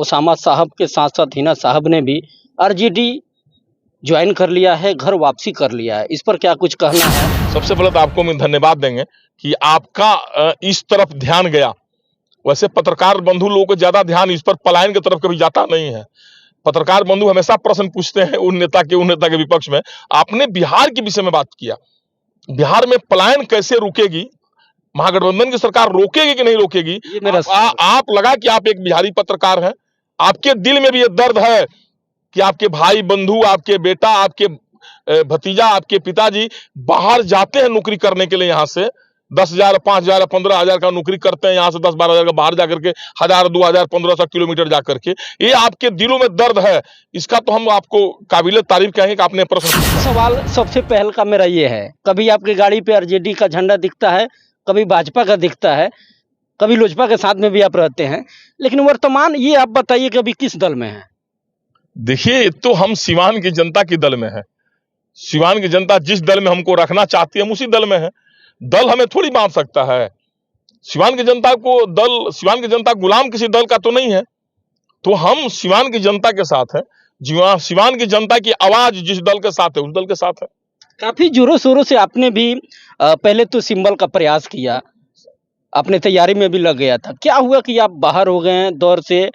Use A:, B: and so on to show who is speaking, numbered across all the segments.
A: Osama साहब के साथ साथ हिना साहब ने भी आरजेडी ज्वाइन कर लिया है, घर वापसी कर लिया है। इस पर क्या कुछ कहना है?
B: सबसे पहले तो आपको हम धन्यवाद देंगे कि आपका इस तरफ ध्यान गया। वैसे पत्रकार बंधु लोगों को ज्यादा ध्यान इस पर पलायन की तरफ कभी जाता नहीं है। पत्रकार बंधु हमेशा प्रश्न पूछते हैं उन नेता के विपक्ष में। आपने बिहार के विषय में बात किया, बिहार में पलायन कैसे रुकेगी, महागठबंधन की सरकार रोकेगी कि नहीं रोकेगी? आप लगा कि आप एक बिहारी पत्रकार हैं, आपके दिल में भी ये दर्द है कि आपके भाई बंधु, आपके बेटा, आपके भतीजा, आपके पिताजी बाहर जाते हैं नौकरी करने के लिए। यहाँ से 10,000, 5,000, 15,000 का नौकरी करते हैं, यहाँ से 10-12,000 का बाहर जाकर के 1,000, 2,000, 1,500 किलोमीटर जाकर के। ये आपके दिलों में दर्द है, इसका तो हम आपको काबिल तारीफ कहेंगे कि आपने प्रश्न।
A: सवाल सबसे पहल का मेरा ये है, कभी आपकी गाड़ी पे आरजेडी का झंडा दिखता है, कभी भाजपा का दिखता है, कभी लोजपा के साथ में भी आप रहते हैं, लेकिन वर्तमान ये आप बताइए कि अभी किस दल में है?
B: देखिए, तो हम सिवान की जनता की दल में है। सिवान की जनता जिस दल में हमको रखना चाहती है हम उसी दल में है। दल हमें थोड़ी बांध सकता है। सिवान की जनता को दल, सिवान की जनता गुलाम किसी दल का तो नहीं है। तो हम सिवान की जनता के साथ है। सिवान की जनता की आवाज जिस दल के साथ है उस दल के साथ है।
A: काफी जोरों शोरों से आपने भी पहले तो सिंबल का प्रयास किया, अपने तैयारी में भी लग गया था। क्या हुआ कि आप बाहर हो गए हैं दौर से?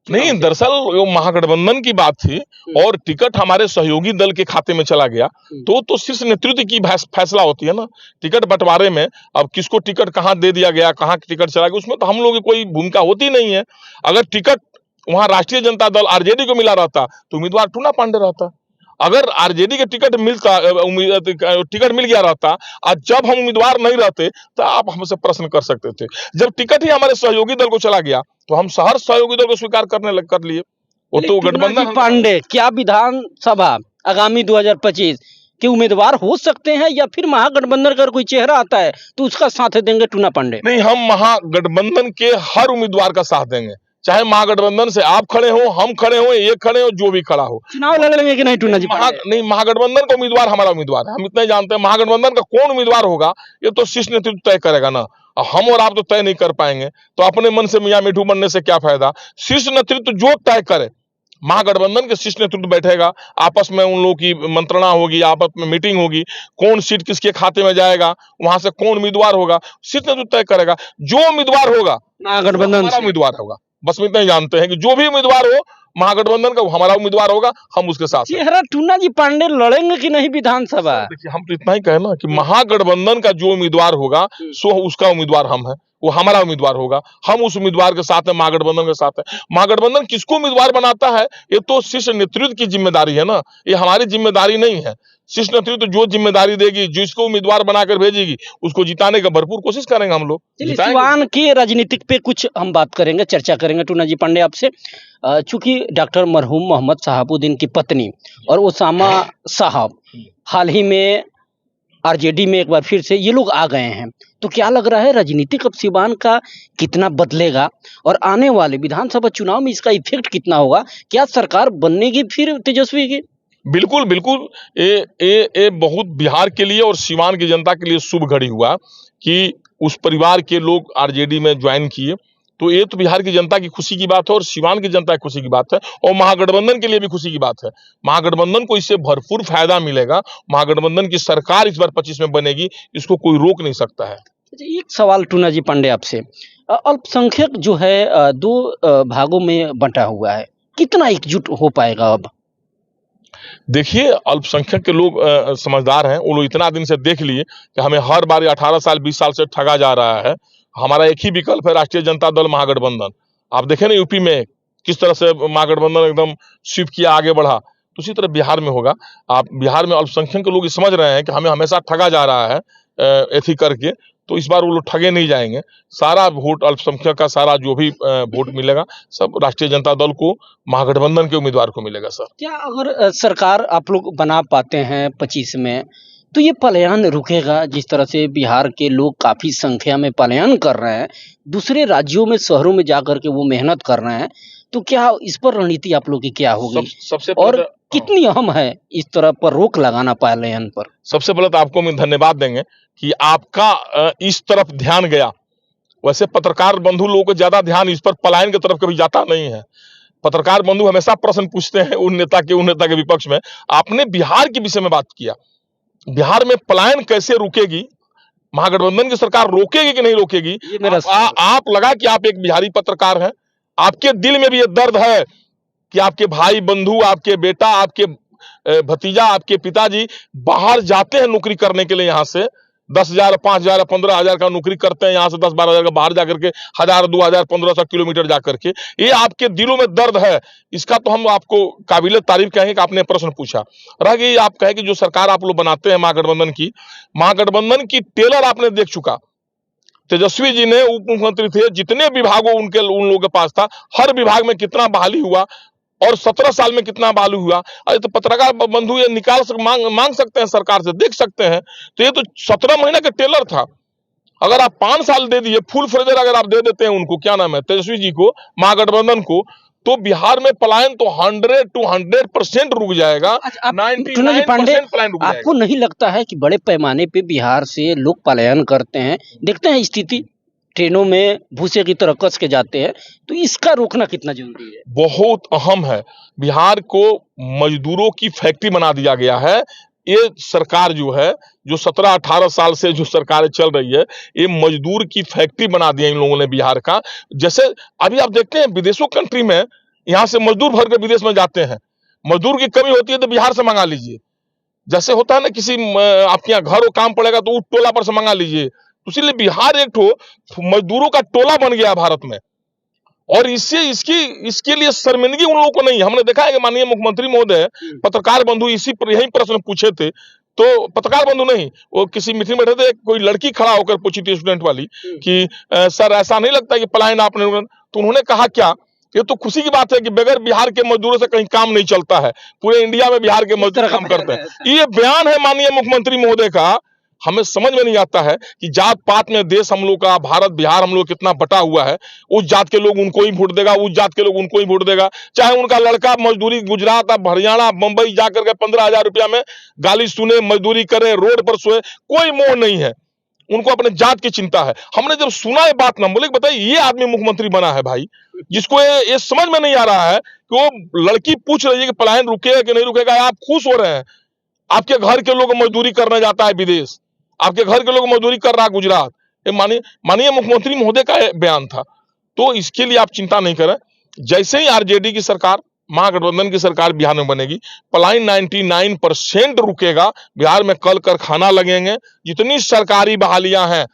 B: नहीं, दरअसल वो महागठबंधन की बात थी और टिकट हमारे सहयोगी दल के खाते में चला गया। तो शीर्ष नेतृत्व की फैसला होती है ना टिकट बंटवारे में। अब किसको टिकट कहाँ दे दिया गया, कहाँ टिकट चला गया, उसमें तो हम लोगों की कोई भूमिका होती नहीं है। अगर टिकट वहां राष्ट्रीय जनता दल आरजेडी को मिला रहता तो उम्मीदवार टूना पांडे रहता। अगर आरजेडी के टिकट मिल गया रहता और जब हम उम्मीदवार नहीं रहते तो आप हमसे प्रश्न कर सकते थे। जब टिकट ही हमारे सहयोगी दल को चला गया तो हम हर सहयोगी दल को स्वीकार कर लिए। वो तो गठबंधन।
A: पांडे क्या विधानसभा आगामी 2025 के उम्मीदवार हो सकते हैं या फिर महागठबंधन का कोई चेहरा आता है तो उसका साथ देंगे टूना पांडे?
B: नहीं, हम महागठबंधन के हर उम्मीदवार का साथ देंगे, चाहे महागठबंधन से आप खड़े हो, हम खड़े हो, ये खड़े हो, जो भी खड़ा हो।
A: चुनाव लड़ेंगे कि नहीं टूना जी?
B: नहीं, महागठबंधन का उम्मीदवार हमारा उम्मीदवार है। हम इतना ही जानते हैं, महागठबंधन का कौन उम्मीदवार होगा ये तो शीर्ष नेतृत्व तय करेगा ना। हम और आप तो तय नहीं कर पाएंगे, तो अपने मन से मियां मिठू बनने से क्या फायदा। शीर्ष नेतृत्व जो तय करे, महागठबंधन के शीर्ष नेतृत्व बैठेगा, आपस में उन लोगों की मंत्रणा होगी, आपस में मीटिंग होगी, कौन सीट किसके खाते में जाएगा, वहां से कौन उम्मीदवार होगा, शीर्ष नेतृत्व तय करेगा। जो उम्मीदवार होगा
A: महागठबंधन
B: उम्मीदवार होगा। बस इतना ही जानते हैं कि जो भी उम्मीदवार हो महागठबंधन का हमारा उम्मीदवार होगा, हम उसके साथ।
A: चेहरा टूना जी पांडे लड़ेंगे कि नहीं विधानसभा?
B: देखिए, हम तो इतना ही कहे ना कि महागठबंधन का जो उम्मीदवार होगा सो उसका उम्मीदवार हम है, वो हमारा उम्मीदवार होगा। हम उस उम्मीदवार के साथ है, महागठबंधन के साथ है। महागठबंधन किसको उम्मीदवार बनाता है ये तो शीर्ष नेतृत्व की जिम्मेदारी है ना, ये हमारी जिम्मेदारी नहीं है। शीर्ष नेतृत्व जो जिम्मेदारी देगी, जिसको उम्मीदवार बनाकर भेजेगी, उसको जिताने का भरपूर कोशिश करेंगे हम लोग।
A: सिवान के राजनीतिक पे कुछ हम बात करेंगे, चर्चा करेंगे टूना जी पांडे आपसे। चूंकि डॉक्टर मरहूम मोहम्मद शहाबुद्दीन की पत्नी और ओसामा साहब हाल ही में आरजेडी में एक बार फिर से ये लोग आ गए हैं, तो क्या लग रहा है राजनीतिक अब सिवान का कितना बदलेगा और आने वाले विधानसभा चुनाव में इसका इफेक्ट कितना होगा? क्या सरकार बनने की फिर तेजस्वी की?
B: बिल्कुल बिल्कुल, ये बहुत बिहार के लिए और सिवान की जनता के लिए शुभ घड़ी हुआ कि उस परिवार के लोग आरजेडी में ज्वाइन किए। तो ये तो बिहार की जनता की खुशी की बात है और सिवान की जनता की खुशी की बात है और महागठबंधन के लिए भी खुशी की बात है। महागठबंधन को इससे भरपूर फायदा मिलेगा। महागठबंधन की सरकार इस बार 25 में बनेगी, इसको कोई रोक नहीं सकता है।
A: एक सवाल टूना जी पांडे आपसे, अल्पसंख्यक जो है दो भागों में बंटा हुआ है, कितना एकजुट हो पाएगा अब?
B: देखिए, अल्पसंख्यक के लोग समझदार हैं। वो लोग इतना दिन से देख लिए कि हमें हर बार 18 साल 20 साल से ठगा जा रहा है। हमारा एक ही विकल्प है, राष्ट्रीय जनता दल महागठबंधन। आप देखें ना यूपी में किस तरह से महागठबंधन एकदम स्वीप किया, आगे बढ़ा, तो उसी तरह बिहार में होगा। आप बिहार में अल्पसंख्यक के लोग समझ रहे हैं कि हमें हमेशा ठगा जा रहा है ऐसी करके, तो इस बार वो लोग ठगे नहीं जाएंगे। सारा वोट अल्पसंख्यक का, सारा जो भी वोट मिलेगा सब राष्ट्रीय जनता दल को, महागठबंधन के उम्मीदवार को मिलेगा। सर,
A: क्या अगर सरकार आप लोग बना पाते हैं 25 में तो ये पलायन रुकेगा? जिस तरह से बिहार के लोग काफी संख्या में पलायन कर रहे हैं, दूसरे राज्यों में, शहरों में जाकर के वो मेहनत कर रहे हैं, तो क्या इस पर रणनीति आप लोग की क्या होगी?
B: सबसे
A: और कितनी अहम है इस तरह पर रोक लगाना पलायन पर?
B: सबसे पहले तो आपको हम धन्यवाद देंगे कि आपका इस तरफ ध्यान गया। वैसे पत्रकार बंधु लोगों को ज्यादा ध्यान इस पर पलायन की तरफ कभी जाता नहीं है। पत्रकार बंधु हमेशा प्रश्न पूछते हैं उन नेता के विपक्ष में। आपने बिहार के विषय में बात किया, बिहार में पलायन कैसे रुकेगी, महागठबंधन की सरकार रोकेगी कि नहीं रोकेगी।
A: ये मेरा
B: आप लगा कि आप एक बिहारी पत्रकार हैं, आपके दिल में भी ये दर्द है कि आपके भाई बंधु, आपके बेटा, आपके भतीजा, आपके पिताजी बाहर जाते हैं नौकरी करने के लिए, यहाँ से 10,000, 5,000, 15,000 का नौकरी करते हैं, यहाँ से 10-12,000 का बाहर जाकर के 1,000, 2,000, 1,500 किलोमीटर जाकर के। ये आपके दिलों में दर्द है, इसका तो हम आपको काबिल तारीफ कहेंगे कि आपने प्रश्न पूछा। रह गई आप कहे कि जो सरकार आप लोग बनाते हैं महागठबंधन की टेलर आपने देख चुका। तेजस्वी जी ने उप मुख्यमंत्री थे, जितने विभागों उन लोगों के पास था, हर विभाग में कितना बहाली हुआ और 17 साल में कितना बहाली हुआ। अरे तो पत्रकार बंधु ये मांग सकते हैं सरकार से, देख सकते हैं। तो ये तो 17 महीने का टेलर था। अगर आप 5 साल दे दिए फुल फ्लेजर, अगर आप दे देते हैं उनको, क्या नाम है, तेजस्वी जी को, महागठबंधन को, तो बिहार में पलायन तो 100% रुक जाएगा। 99% पलायन रुक जाएगा।
A: आपको नहीं लगता है कि बड़े पैमाने पे बिहार से लोग पलायन करते हैं? देखते हैं स्थिति, ट्रेनों में भूसे की तरह कस के जाते हैं, तो इसका रोकना कितना जरूरी है?
B: बहुत अहम है। बिहार को मजदूरों की फैक्ट्री बना दिया गया है। ये सरकार जो है, जो 17-18 साल से जो सरकारें चल रही है, ये मजदूर की फैक्ट्री बना दिया इन लोगों ने बिहार का। जैसे अभी आप देखते हैं विदेशों कंट्री में, यहाँ से मजदूर भर के विदेश में जाते हैं, मजदूर की कमी होती है तो बिहार से मंगा लीजिए। जैसे होता है ना, किसी आपके यहाँ घर हो काम पड़ेगा तो उस टोला पर से मंगा लीजिए। इसीलिए बिहार एक मजदूरों का टोला बन गया भारत में। और इसके लिए शर्मिंदगी उन लोगों को नहीं। हमने देखा है कि माननीय मुख्यमंत्री महोदय पत्रकार बंधु यही प्रश्न पूछे थे, तो पत्रकार बंधु नहीं, वो किसी मीटिंग में बैठे थे, कोई लड़की खड़ा होकर पूछी थी स्टूडेंट वाली कि सर ऐसा नहीं लगता कि पलायन आपने, तो उन्होंने कहा क्या, ये तो खुशी की बात है कि बगैर बिहार के मजदूरों से कहीं काम नहीं चलता है, पूरे इंडिया में बिहार के मजदूर काम करते हैं। ये बयान है माननीय मुख्यमंत्री महोदय का। हमें समझ में नहीं आता है कि जात पात में देश हम लोग का, भारत बिहार हम लोग कितना बटा हुआ है। उस जात के लोग उनको ही वोट देगा, उस जात के लोग उनको ही वोट देगा, चाहे उनका लड़का मजदूरी गुजरात, हरियाणा, मुंबई जाकर के 15,000 रुपया में गाली सुने, मजदूरी करे, रोड पर सोए, कोई मोह नहीं है उनको, अपने जात की चिंता है। हमने जब सुना ये बात ना, बोले बताइए ये आदमी मुख्यमंत्री बना है भाई, जिसको ये समझ में नहीं आ रहा है कि वो लड़की पूछ रही है कि पलायन रुकेगा कि नहीं रुकेगा। आप खुश हो रहे हैं, आपके घर के लोग मजदूरी करने जाता है विदेश, आपके घर के लोग मजदूरी कर रहा है गुजरात। ये माननीय मुख्यमंत्री महोदय का बयान था। तो इसके लिए आप चिंता नहीं करें। जैसे ही आरजेडी की सरकार, महागठबंधन की सरकार बिहार में बनेगी, पलायन 99% रुकेगा। बिहार में कल कारखाना लगेंगे, जितनी सरकारी बहालियां हैं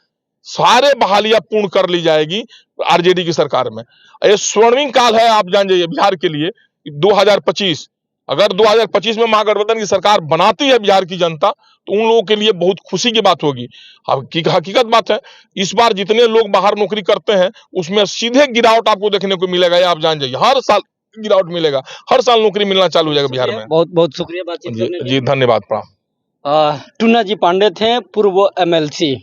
B: सारे बहालियां पूर्ण कर ली जाएगी आरजेडी की सरकार में। ये स्वर्णिम काल है, आप जान जाइए बिहार के लिए। 2025, अगर 2025 में महागठबंधन की सरकार बनाती है बिहार की जनता, तो उन लोगों के लिए बहुत खुशी की बात होगी। हकीकत बात है, इस बार जितने लोग बाहर नौकरी करते हैं उसमें सीधे गिरावट आपको देखने को मिलेगा। ये आप जान जाइए, हर साल गिरावट मिलेगा, हर साल नौकरी मिलना चालू हो जाएगा बिहार में।
A: बहुत बहुत शुक्रिया बातचीत करने के लिए।
B: जी धन्यवाद, प्रणाम।
A: टूना जी पांडे थे, पूर्व MLC।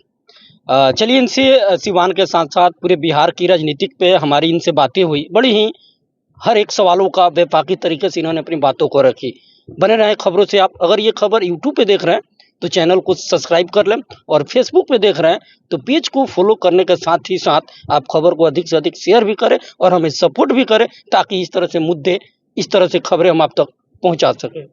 A: चलिए, इनसे सिवान के साथ साथ पूरे बिहार की राजनीतिक पे हमारी इनसे बातें हुई। बड़ी ही हर एक सवालों का व्यापक तरीके से इन्होंने अपनी बातों को रखी। बने रहे खबरों से आप। अगर ये खबर यूट्यूब पे देख रहे हैं तो चैनल को सब्सक्राइब कर लें, और फेसबुक पे देख रहे हैं तो पेज को फॉलो करने के साथ ही साथ आप खबर को अधिक से अधिक शेयर भी करें और हमें सपोर्ट भी करें, ताकि इस तरह से मुद्दे, इस तरह से खबरें हम आप तक पहुंचा सकें।